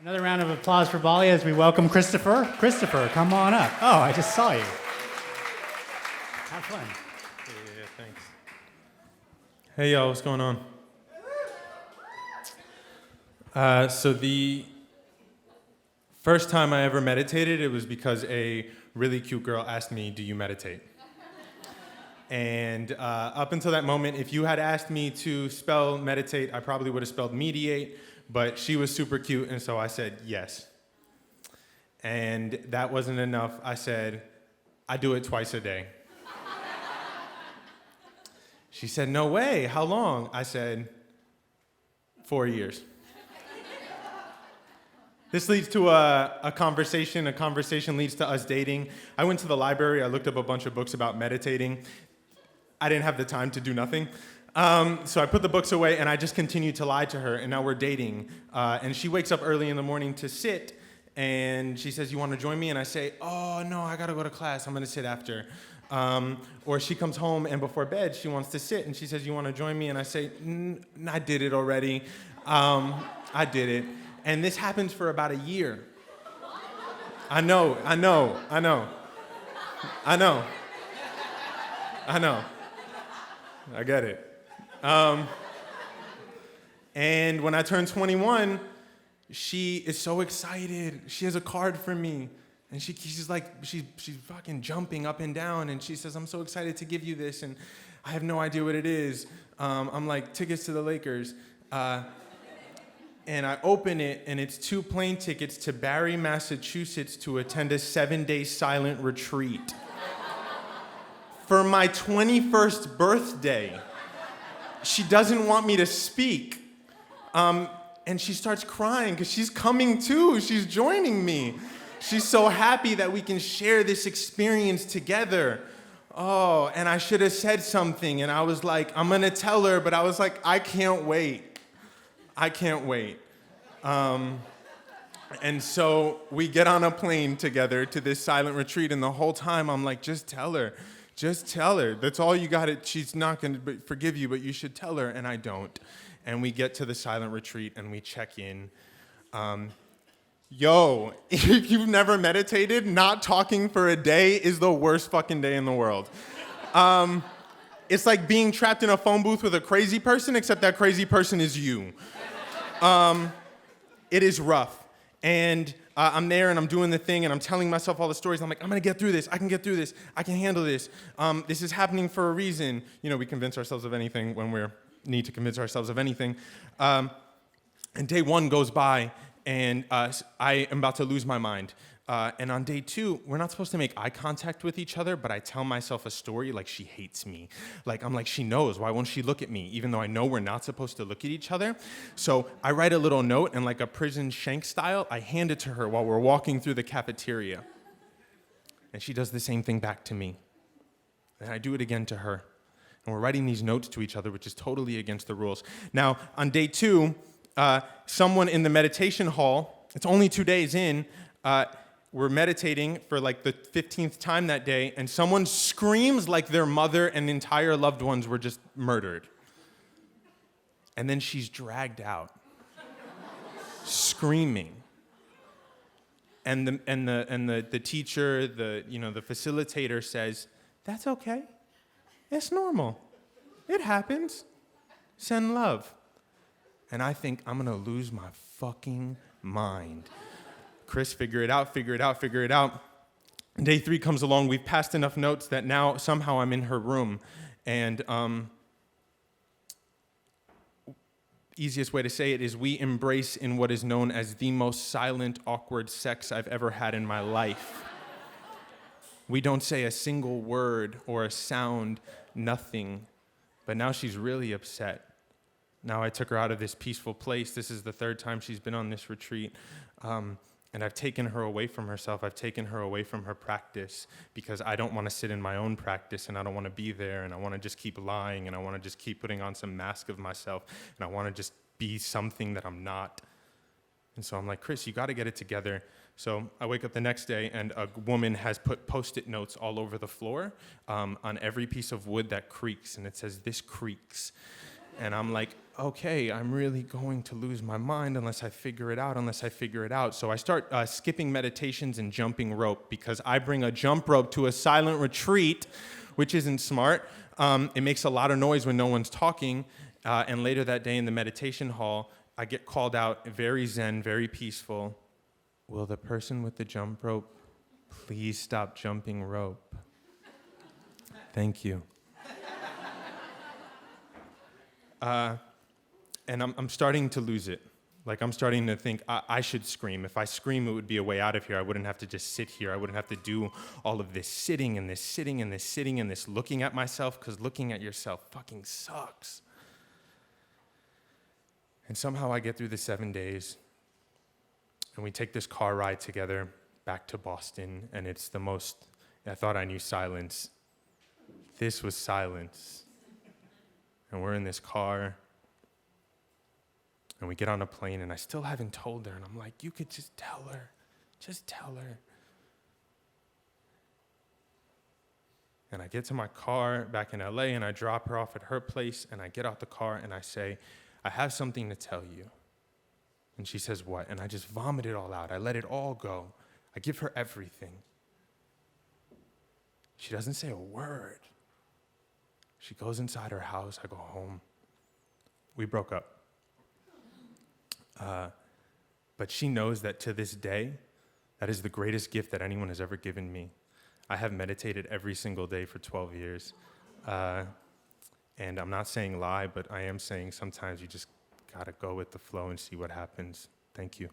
Another round of applause for Bali as we welcome Christopher. Christopher, come on up. Oh, I just saw you. Have fun. Yeah, thanks. Hey, y'all, what's going on? So the first time I ever meditated, it was because a really cute girl asked me, "Do you meditate?" And up until that moment, if you had asked me to spell meditate, I probably would have spelled mediate, but she was super cute, and so I said yes. And that wasn't enough. I said, "I do it twice a day." She said, "No way, how long?" I said, 4 years. This leads to a conversation. A conversation leads to us dating. I went to the library. I looked up a bunch of books about meditating. I didn't have the time to do nothing. So I put the books away, and I just continued to lie to her, and now we're dating. And she wakes up early in the morning to sit, and she says, "You want to join me?" And I say, "Oh, no, I got to go to class. I'm going to sit after." Or she comes home, and before bed, she wants to sit, and she says, "You want to join me?" And I say, "I did it already. I did it." And this happens for about a year. I know. I get it. And when I turned 21, she is so excited. She has a card for me. And she's fucking jumping up and down. And she says, "I'm so excited to give you this. And I have no idea what it is." I'm like, "Tickets to the Lakers." And I open it, and it's 2 plane tickets to Barre, Massachusetts to attend a 7-day silent retreat. For my 21st birthday. She doesn't want me to speak. And she starts crying because she's coming too. She's joining me. She's so happy that we can share this experience together. Oh, and I should have said something. And I was like, I'm going to tell her. But I was like, I can't wait. And so we get on a plane together to this silent retreat. And the whole time I'm like, just tell her. Just tell her. That's all you got. She's not going to forgive you, but you should tell her. And I don't. And we get to the silent retreat and we check in. If you've never meditated, not talking for a day is the worst fucking day in the world. It's like being trapped in a phone booth with a crazy person, except that crazy person is you. It is rough. And I'm there and I'm doing the thing and I'm telling myself all the stories. I'm like, I'm going to get through this. I can get through this. I can handle this. This is happening for a reason. You know, we convince ourselves of anything when we need to convince ourselves of anything. And day 1 goes by and I am about to lose my mind. And on day 2, we're not supposed to make eye contact with each other, but I tell myself a story like she hates me. Like, I'm like, she knows. Why won't she look at me? Even though I know we're not supposed to look at each other. So I write a little note, and like a prison shank style, I hand it to her while we're walking through the cafeteria. And she does the same thing back to me. And I do it again to her. And we're writing these notes to each other, which is totally against the rules. Now, on day 2, someone in the meditation hall, it's only 2 days in, we're meditating for like the 15th time that day, and someone screams like their mother and entire loved ones were just murdered. And then she's dragged out, screaming. And the teacher, the facilitator says, "That's okay. It's normal. It happens. Send love." And I think I'm gonna lose my fucking mind. Chris, figure it out. Day 3 comes along. We've passed enough notes that now somehow I'm in her room. And easiest way to say it is we embrace in what is known as the most silent, awkward sex I've ever had in my life. We don't say a single word or a sound, nothing. But now she's really upset. Now I took her out of this peaceful place. This is the 3rd time she's been on this retreat. And I've taken her away from herself. I've taken her away from her practice because I don't want to sit in my own practice and I don't want to be there and I want to just keep lying and I want to just keep putting on some mask of myself and I want to just be something that I'm not. And so I'm like, "Chris, you got to get it together." So I wake up the next day and a woman has put Post-it notes all over the floor on every piece of wood that creaks, and it says, "This creaks." And I'm like, okay, I'm really going to lose my mind unless I figure it out. So I start skipping meditations and jumping rope because I bring a jump rope to a silent retreat, which isn't smart. It makes a lot of noise when no one's talking. And later that day in the meditation hall, I get called out, very zen, very peaceful. Will the person with the jump rope please stop jumping rope? Thank you. And I'm starting to lose it. Like, I'm starting to think I should scream. If I scream, it would be a way out of here. I wouldn't have to just sit here. I wouldn't have to do all of this sitting and this sitting and this sitting and this looking at myself, because looking at yourself fucking sucks. And somehow I get through the 7 days, and we take this car ride together back to Boston, and it's the most, I thought I knew silence. This was silence. And we're in this car, and we get on a plane, and I still haven't told her, and I'm like, you could just tell her. Just tell her. And I get to my car back in LA, and I drop her off at her place, and I get out the car, and I say, I have something to tell you. And she says, what? And I just vomit it all out. I let it all go. I give her everything. She doesn't say a word. She goes inside her house. I go home. We broke up. But she knows that to this day, that is the greatest gift that anyone has ever given me. I have meditated every single day for 12 years. And I'm not saying lie, but I am saying sometimes you just gotta go with the flow and see what happens. Thank you.